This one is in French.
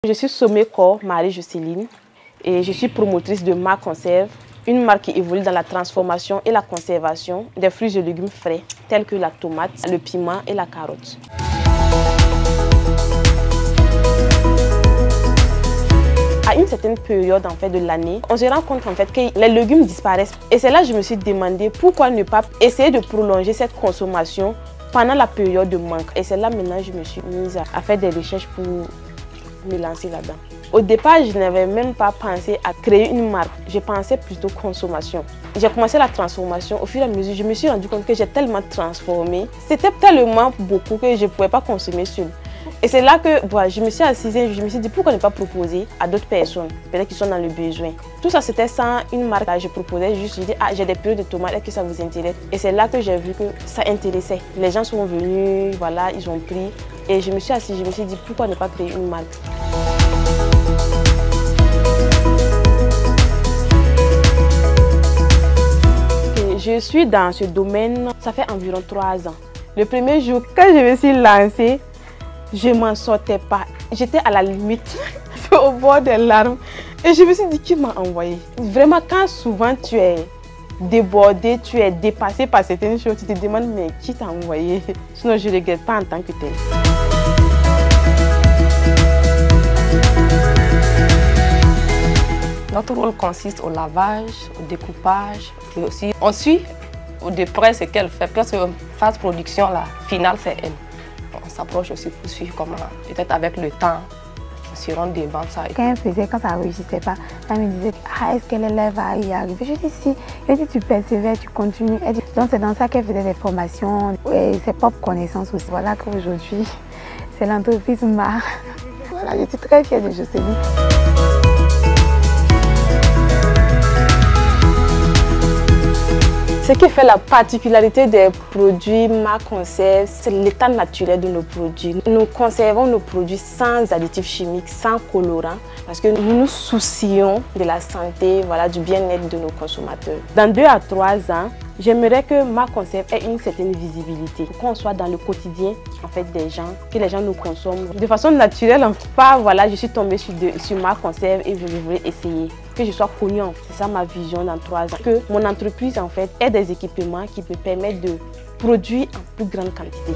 Je suis Someko Marie-Jocelyne et je suis promotrice de Ma Conserve, une marque qui évolue dans la transformation et la conservation des fruits et légumes frais tels que la tomate, le piment et la carotte. À une certaine période de l'année, on se rend compte que les légumes disparaissent. Et c'est là que je me suis demandé pourquoi ne pas essayer de prolonger cette consommation pendant la période de manque. Et c'est là maintenant que je me suis mise à faire des recherches pour me lancer là-dedans. Au départ, je n'avais même pas pensé à créer une marque. Je pensais plutôt consommation. J'ai commencé la transformation. Au fur et à mesure, je me suis rendu compte que j'ai tellement transformé. C'était tellement beaucoup que je ne pouvais pas consommer seule. Et c'est là que je me suis assise et je me suis dit pourquoi ne pas proposer à d'autres personnes, peut-être qui sont dans le besoin. Tout ça c'était sans une marque. Je proposais juste, je dis j'ai des purées de tomates, est-ce que ça vous intéresse? Et c'est là que j'ai vu que ça intéressait. Les gens sont venus, ils ont pris. Et je me suis assise, je me suis dit pourquoi ne pas créer une marque. Je suis dans ce domaine, ça fait environ 3 ans. Le premier jour, quand je me suis lancée, je ne m'en sortais pas. J'étais à la limite, au bord des larmes. Et je me suis dit, qui m'a envoyé? Vraiment, quand souvent tu es débordé, tu es dépassé par certaines choses, tu te demandes, mais qui t'a envoyé? Sinon, je ne regrette pas en tant que tel. Notre rôle consiste au lavage, au découpage et aussi on suit de près ce qu'elle fait. Presque phase production, la finale, c'est elle. On s'approche aussi pour suivre comment, peut-être avec le temps, on se rend devant ça. Quand elle faisait, quand ça ne réussissait pas, elle me disait est-ce que l'élève va y arriver? Je dis si. Elle dit tu persévères, tu continues. Elle dit, donc c'est dans ça qu'elle faisait des formations et ses propres connaissances aussi. Voilà qu'aujourd'hui, c'est l'entreprise MA. Voilà, je suis très fière de Jocelyne. Ce qui fait la particularité des produits Ma Conserve, c'est l'état naturel de nos produits. Nous conservons nos produits sans additifs chimiques, sans colorants, parce que nous nous soucions de la santé, du bien-être de nos consommateurs. Dans 2 à 3 ans, j'aimerais que Ma Conserve ait une certaine visibilité, qu'on soit dans le quotidien des gens, que les gens nous consomment. De façon naturelle, je suis tombée sur Ma Conserve et je voulais essayer. Que je sois connue, c'est ça ma vision dans 3 ans. Que mon entreprise ait des équipements qui me permettent de produire en plus grande quantité.